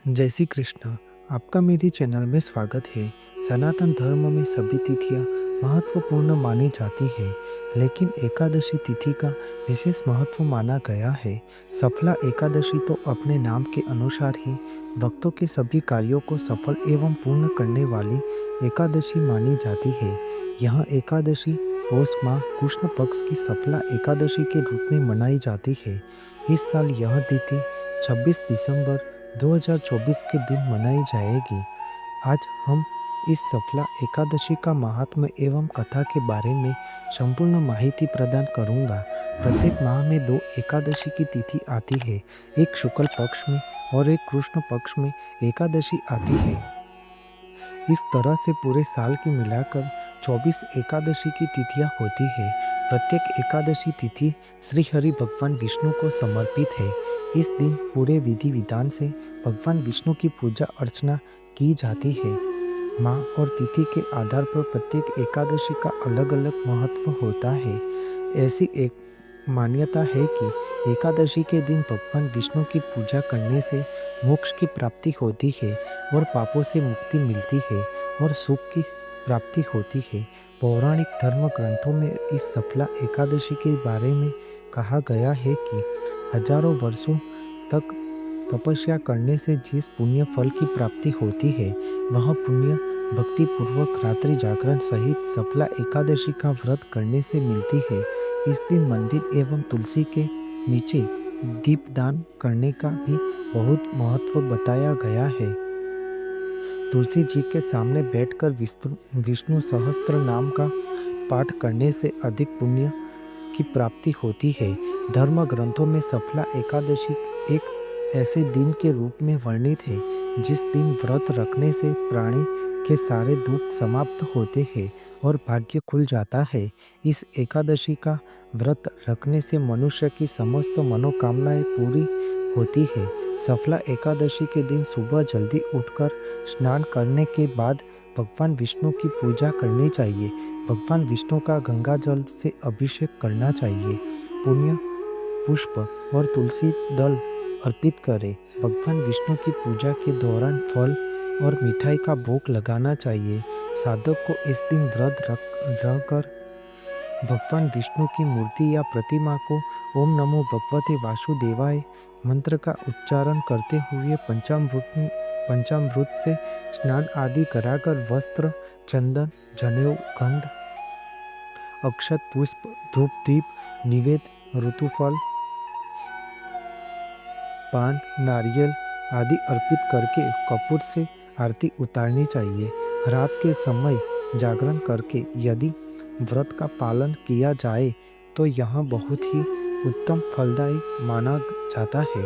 जय श्री कृष्ण। आपका मेरे चैनल में स्वागत है। सनातन धर्म में सभी तिथियां महत्वपूर्ण मानी जाती है, लेकिन एकादशी तिथि का विशेष महत्व माना गया है। सफला एकादशी तो अपने नाम के अनुसार ही भक्तों के सभी कार्यों को सफल एवं पूर्ण करने वाली एकादशी मानी जाती है। यह एकादशी पौष माह कृष्ण पक्ष की सफला एकादशी के रूप में मनाई जाती है। इस साल यह तिथि 26 दिसंबर 2024 के दिन मनाई जाएगी। आज हम इस सफला एकादशी का महात्म्य एवं कथा के बारे में संपूर्ण माहिती प्रदान करूंगा। प्रत्येक माह में 2 एकादशी की तिथि आती है, एक शुक्ल पक्ष में और एक कृष्ण पक्ष में एकादशी आती है। इस तरह से पूरे साल की मिलाकर 24 एकादशी की तिथियां होती है। प्रत्येक एकादशी तिथि श्री हरि भगवान विष्णु को समर्पित है। इस दिन पूरे विधि विधान से भगवान विष्णु की पूजा अर्चना की जाती है। माह और तिथि के आधार पर प्रत्येक एकादशी का अलग अलग महत्व होता है। ऐसी एक मान्यता है कि एकादशी के दिन भगवान विष्णु की पूजा करने से मोक्ष की प्राप्ति होती है और पापों से मुक्ति मिलती है और सुख की प्राप्ति होती है। पौराणिक धर्म ग्रंथों में इस सफला एकादशी के बारे में कहा गया है कि हजारों वर्षों तक तपस्या करने से जिस पुण्य फल की प्राप्ति होती है, वह पुण्य भक्ति पूर्वक रात्रि जागरण सहित सफला एकादशी का व्रत करने से मिलती है। इस दिन मंदिर एवं तुलसी के नीचे दीपदान करने का भी बहुत महत्व बताया गया है। तुलसी जी के सामने बैठकर विष्णु सहस्त्र नाम का पाठ करने से अधिक पुण्य की प्राप्ति होती है। धर्म ग्रंथों में सफला एकादशी एक ऐसे दिन के रूप में वर्णित है जिस दिन व्रत रखने से प्राणी के सारे दुख समाप्त होते हैं और भाग्य खुल जाता है। इस एकादशी का व्रत रखने से मनुष्य की समस्त मनोकामनाएं पूरी होती है। सफला एकादशी के दिन सुबह जल्दी उठकर स्नान करने के बाद भगवान विष्णु की पूजा करनी चाहिए। भगवान विष्णु का गंगा जल से अभिषेक करना चाहिए। पुण्य पुष्प और तुलसी दल अर्पित करें। भगवान विष्णु की पूजा के दौरान फल और मिठाई का भोग लगाना चाहिए। साधक को इस दिन व्रत रहकर भगवान विष्णु की मूर्ति या प्रतिमा को ओम नमो भगवते वासुदेवाय मंत्र का उच्चारण करते हुए पंचामृत से स्नान आदि कराकर वस्त्र, चंदन, जनेऊ, गंध, अक्षत, पुष्प, धूप, दीप, निवेद, ऋतुफल, पान, नारियल आदि अर्पित करके कपूर से आरती उतारनी चाहिए। रात के समय जागरण करके यदि व्रत का पालन किया जाए तो यह बहुत ही उत्तम फलदायी माना जाता है।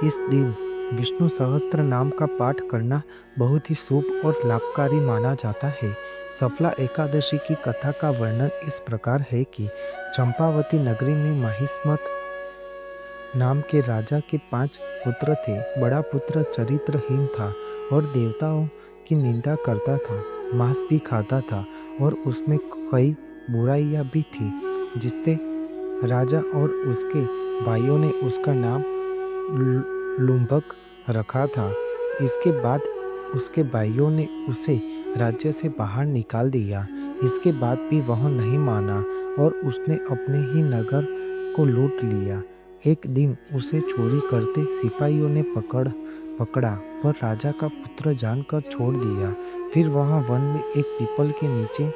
इस दिन विष्णु सहस्त्र नाम का पाठ करना बहुत ही शुभ और लाभकारी माना जाता है। सफला एकादशी की कथा का वर्णन इस प्रकार है कि चंपावती नगरी में महिष्मत नाम के राजा के 5 पुत्र थे। बड़ा पुत्र चरित्रहीन था और देवताओं की निंदा करता था, मांस भी खाता था और उसमें कई बुराइयां भी थी, जिससे राजा और उसके भाइयों ने उसका नाम लुम्भक रखा था। इसके बाद उसके भाइयों ने उसे राज्य से बाहर निकाल दिया। इसके बाद भी वह नहीं माना और उसने अपने ही नगर को लूट लिया। एक दिन उसे चोरी करते सिपाहियों ने पकड़ा पर राजा का पुत्र जानकर छोड़ दिया। फिर वह वन में एक पीपल के नीचे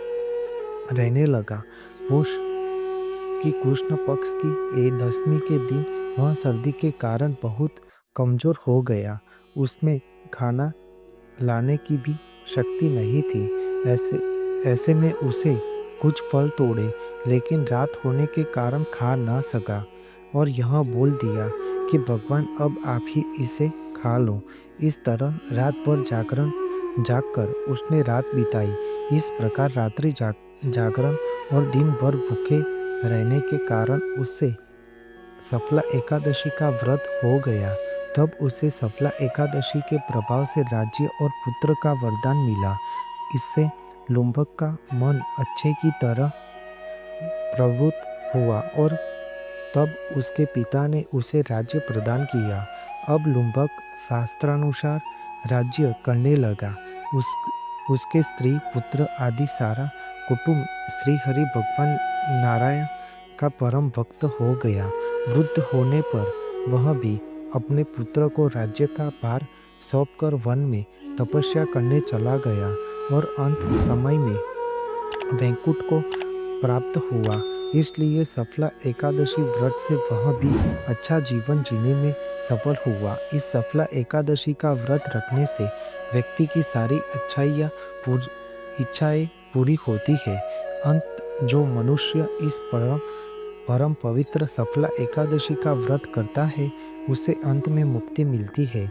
रहने लगा। पौष की कृष्ण पक्ष की 10वीं के दिन वह सर्दी के कारण बहुत कमजोर हो गया। उसमें खाना लाने की भी शक्ति नहीं थी। ऐसे में उसे कुछ फल तोड़े, लेकिन रात होने के कारण खा ना सका और यह बोल दिया कि भगवान अब आप ही इसे खा लो। इस तरह रात भर जागकर उसने रात बिताई। इस प्रकार रात्रि जागरण और दिन भर भूखे रहने के कारण उससे सफला एकादशी का व्रत हो गया। तब उसे सफला एकादशी के प्रभाव से राज्य और पुत्र का वरदान मिला। इससे लुम्भक का मन अच्छे की तरह प्रवृत्त हुआ और तब उसके पिता ने उसे राज्य प्रदान किया। अब लुम्बक शास्त्रानुसार राज्य करने लगा। उस उसके स्त्री पुत्र आदि सारा कुटुंब श्री हरि भगवान नारायण का परम भक्त हो गया। वृद्ध होने पर वह भी अपने पुत्र को राज्य का भार सौंपकर वन में तपस्या करने चला गया और अंत समय में वैकुंठ को प्राप्त हुआ। इसलिए सफला एकादशी व्रत से वह भी अच्छा जीवन जीने में सफल हुआ। इस सफला एकादशी का व्रत रखने से व्यक्ति की सारी इच्छाएं पूरी होती है। अंत जो मनुष्य इस परम परम पवित्र सफला एकादशी का व्रत करता है उसे अंत में मुक्ति मिलती है।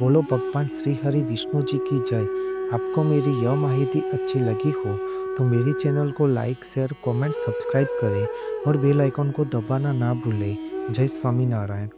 बोलो भगवान श्री हरि विष्णु जी की जय। आपको मेरी यह माहिती अच्छी लगी हो तो मेरे चैनल को लाइक शेयर कमेंट सब्सक्राइब करें और बेल आइकन को दबाना ना भूलें। जय स्वामीनारायण।